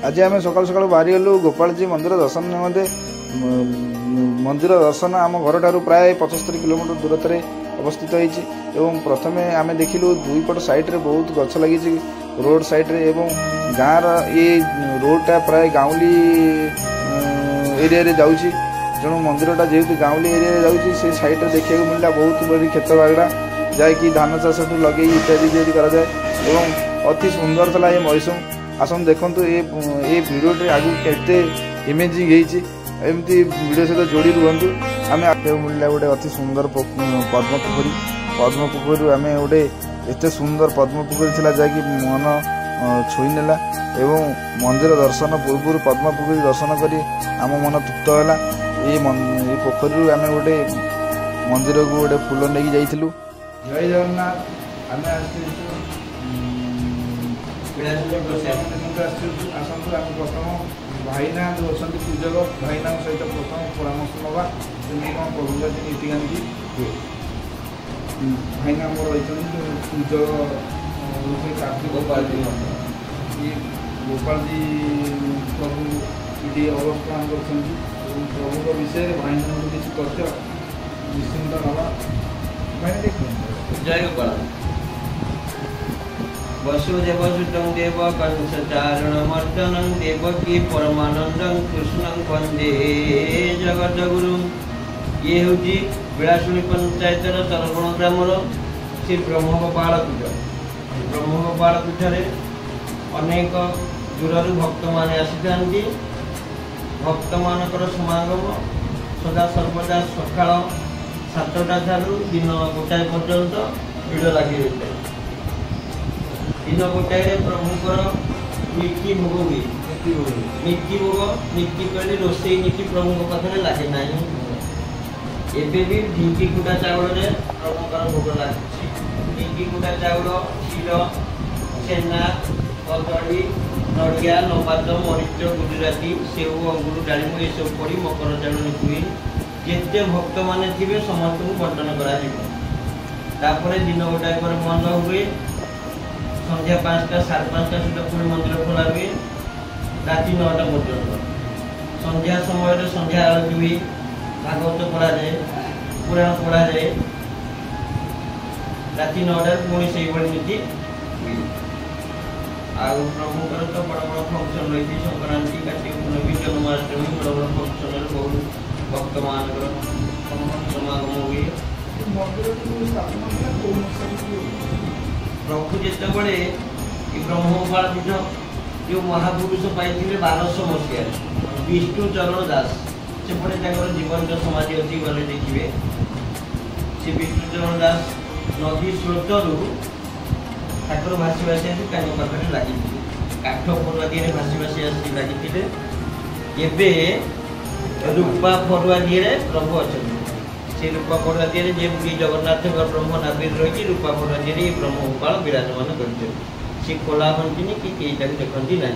आज आम सकाल सकाल बाहरी गलु गोपालजी मंदिर दर्शन निमंते। मंदिर दर्शन आम घर ठार प्राय 75 किलोमीटर दूरत अवस्थित होती। प्रथम आम देखिलु दुईपट साइड्रे बहुत गछ लगी रोड साइड्रे गाँव ये रोडटा प्राय गाँवली एरिया जाऊँगी। तेणु मंदिरटा जेहेतु गाँवली एरिया जाऊँगी से सैड्रे देखा मिलला बहुत बड़ी खेत बागड़ा जहाँकि धान चाष लगे इत्यादि कराए अति सुंदर था ये मौसम। आसन देखु ये भिडियो आगु केते इमेजिंग एमती वीडियो सहित जोड़ी रुहतु। आम मिलला गोटे अति सुंदर पद्म पोखरी आम गोटे एत सुंदर पद्म पोखरी था जहाँकि मन छुईनेला एवं मंदिर दर्शन पूर्व पद्म पोखरी दर्शन कर आम मन तृप्त है। ये पोखरी आम गोटे मंदिर को गोटे फूल नहीं जाइलु। जय जगन्नाथ। आम आसतु आम प्रथम भाईना जो अच्छा पूजक भाईना सहित प्रथम परामर्श नवा कौन प्रभु नीतिकांति हुए। भाईना आम रही पूजक कार्तिक गोपालजी ये गोपालजी प्रभु ये अवस्थान कर प्रभु विषय भाईना किसी तथ्य निश्चिंत नवा भाई देख। जय गोपाल। वसुदेव सुतं देव कंसचारणमर्दनं देवकी परमानंदं कृष्णं वंदे जगद्गुरुं। ये हूँ बिलासुणी पंचायतर तरबण ग्रामर श्री ब्रह्मगोपाल पीठ। ब्रह्मगोपाल पीठरे अनेक दूर भक्त माने आसी भक्त मानकर समागम सदा सर्वदा सकाळ 7टा ठारू दिन 1टा पर्यंत भिड़ लगी रही। दिन 1टारे प्रभुकर नीति भोग हुए। नीति भोग नीति कहले रोषे नीति प्रभु पाखे लगे ना। एवं भी ढिंकी कुटा चाउल प्रभुकर भोग लगे। ढिंकी कुटा चाउल क्षीर छेना कदली नड़िया नबाद मरीच गुजराती सेव अंगुर डालिम ये सब पड़ी मकर चाउल नीति जिते भक्त माने थे समस्त को बंटन कर दिन 1टा पर बंद हुए। संध्या 5टा 5:30 सुधा पुणी मंदिर खोला हुए राति 9टा पर्यंत। संध्या समय संध्या आरती हुए भागवत पढ़ा जाए पुराण पढ़ा जाए राति 9टा पुणी से नीति हुए। आउ प्रभुकर तो बड़ बड़ फंक्शन रही संक्रांति कार्तिक पूर्णमी जन्माष्टमी बड़ बड़ फंक्शन बहुत भक्त मान समागम हुए। प्रभु जिते बड़े ब्रह्मगोपाल पीठ जो महापुरुष पाई 1200 मसीह विष्णु चरण दास सेपटे जीवंत समाधि अच्छी गले देखिए। से विष्णु चरण दास नदी स्रोतरू ठाकुर भासी भासी आसी पाखे लगी काठ फरुआ दिए भासी भासी आसी लगी। रूपा फरुआ दिए प्रभु अच्छा से रूपा फरुआ दिए जमी जगन्नाथ ब्रह्म नाभिर रही रूपा फरुआ दिए ब्रह्मगोपाल विराजमान कर खोला हंटिनी कि देखती ना।